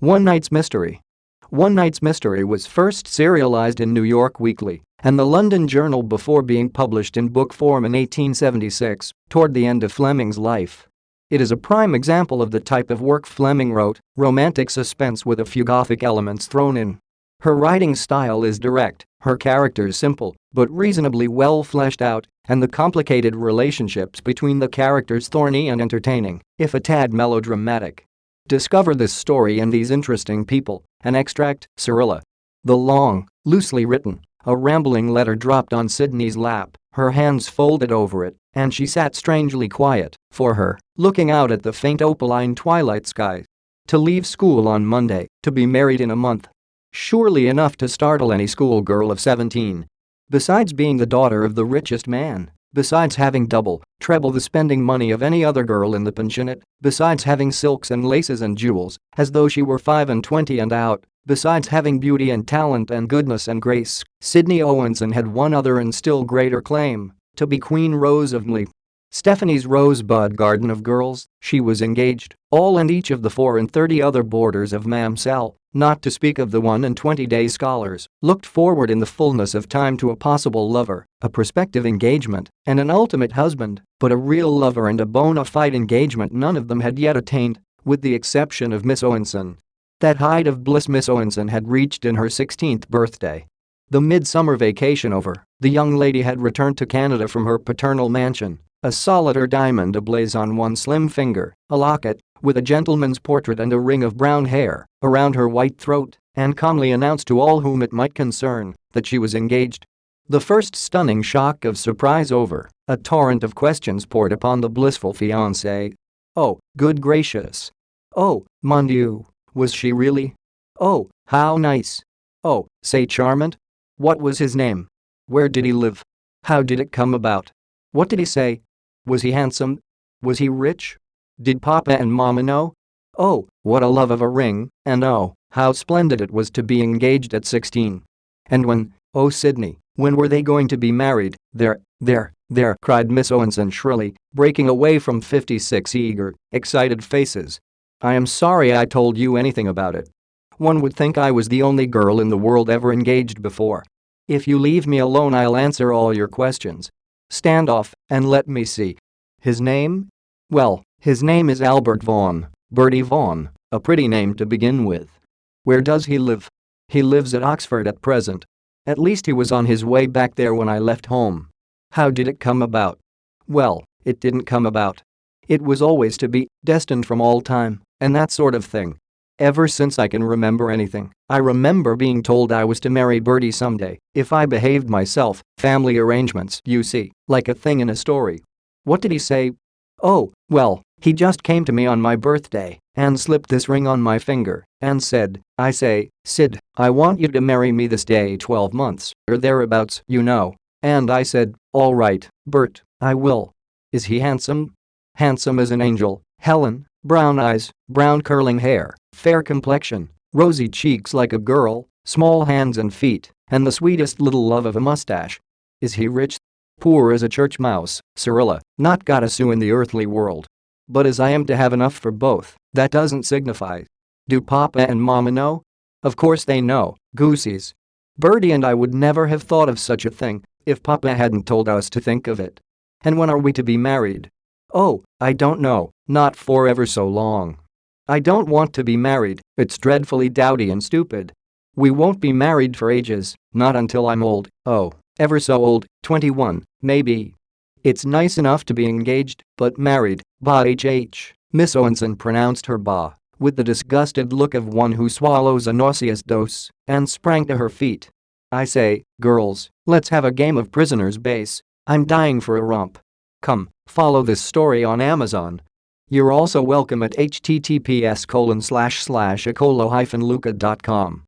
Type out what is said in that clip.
One Night's Mystery. One Night's Mystery was first serialized in New York Weekly and the London Journal before being published in book form in 1876, toward the end of Fleming's life. It is a prime example of the type of work Fleming wrote, romantic suspense with a few Gothic elements thrown in. Her writing style is direct, her characters simple but reasonably well fleshed out, and the complicated relationships between the characters thorny and entertaining, if a tad melodramatic. Discover this story and these interesting people. An extract, CYRILLA. The long, loosely written, a rambling letter dropped on Sydney's lap, her hands folded over it, and she sat strangely quiet, for her, looking out at the faint opaline twilight sky. To leave school on Monday, to be married in a month. Surely enough to startle any schoolgirl of 17. Besides being the daughter of the richest man, besides having double, treble the spending money of any other girl in the pensionnat, besides having silks and laces and jewels, as though she were 25 and out, besides having beauty and talent and goodness and grace, Sydney Owenson had one other and still greater claim: to be Queen Rose of Mlle. Stephanie's rosebud garden of girls, she was engaged, all and each of the 34 other boarders of mam'selle, not to speak of the 21-day scholars, looked forward in the fullness of time to a possible lover, a prospective engagement, and an ultimate husband, but a real lover and a bona fide engagement none of them had yet attained, with the exception of Miss Owenson. That height of bliss Miss Owenson had reached in her 16th birthday. The midsummer vacation over, the young lady had returned to Canada from her paternal mansion, a solitaire diamond ablaze on one slim finger, a locket with a gentleman's portrait and a ring of brown hair around her white throat, and calmly announced to all whom it might concern that she was engaged. The first stunning shock of surprise over, a torrent of questions poured upon the blissful fiancé. Oh, good gracious. Oh, mon Dieu, was she really? Oh, how nice. Oh, say charmant. What was his name? Where did he live? How did it come about? What did he say? Was he handsome? Was he rich? Did Papa and Mama know? Oh, what a love of a ring, and oh, how splendid it was to be engaged at 16. And when, oh Sydney, when were they going to be married? There, cried Miss Owenson shrilly, breaking away from 56 eager, excited faces. I am sorry I told you anything about it. One would think I was the only girl in the world ever engaged before. If you leave me alone I'll answer all your questions. Stand off and let me see. His name? Well, his name is Albert Vaughan, Bertie Vaughan, a pretty name to begin with. Where does he live? He lives at Oxford at present. At least he was on his way back there when I left home. How did it come about? Well, it didn't come about. It was always to be, destined from all time, and that sort of thing. Ever since I can remember anything, I remember being told I was to marry Bertie someday if I behaved myself, family arrangements, you see, like a thing in a story. What did he say? Oh, well, he just came to me on my birthday and slipped this ring on my finger and said, I say, Sid, I want you to marry me this day 12 months or thereabouts, you know. And I said, all right, Bert, I will. Is he handsome? Handsome as an angel, Helen, brown eyes, brown curling hair, fair complexion, rosy cheeks like a girl, small hands and feet, and the sweetest little love of a mustache. Is he rich? Poor as a church mouse, CYRILLA, not got a sou in the earthly world. But as I am to have enough for both, that doesn't signify. Do Papa and Mama know? Of course they know, goosies. Bertie and I would never have thought of such a thing if Papa hadn't told us to think of it. And when are we to be married? Oh, I don't know, not for ever so long. I don't want to be married, it's dreadfully dowdy and stupid. We won't be married for ages, not until I'm old, oh, ever so old, 21, maybe. It's nice enough to be engaged, but married, bah hh. Miss Owenson pronounced her bah with the disgusted look of one who swallows a nauseous dose and sprang to her feet. I say, girls, let's have a game of prisoner's base. I'm dying for a romp. Come, follow this story on Amazon. You're also welcome at https://acolo-luca.com.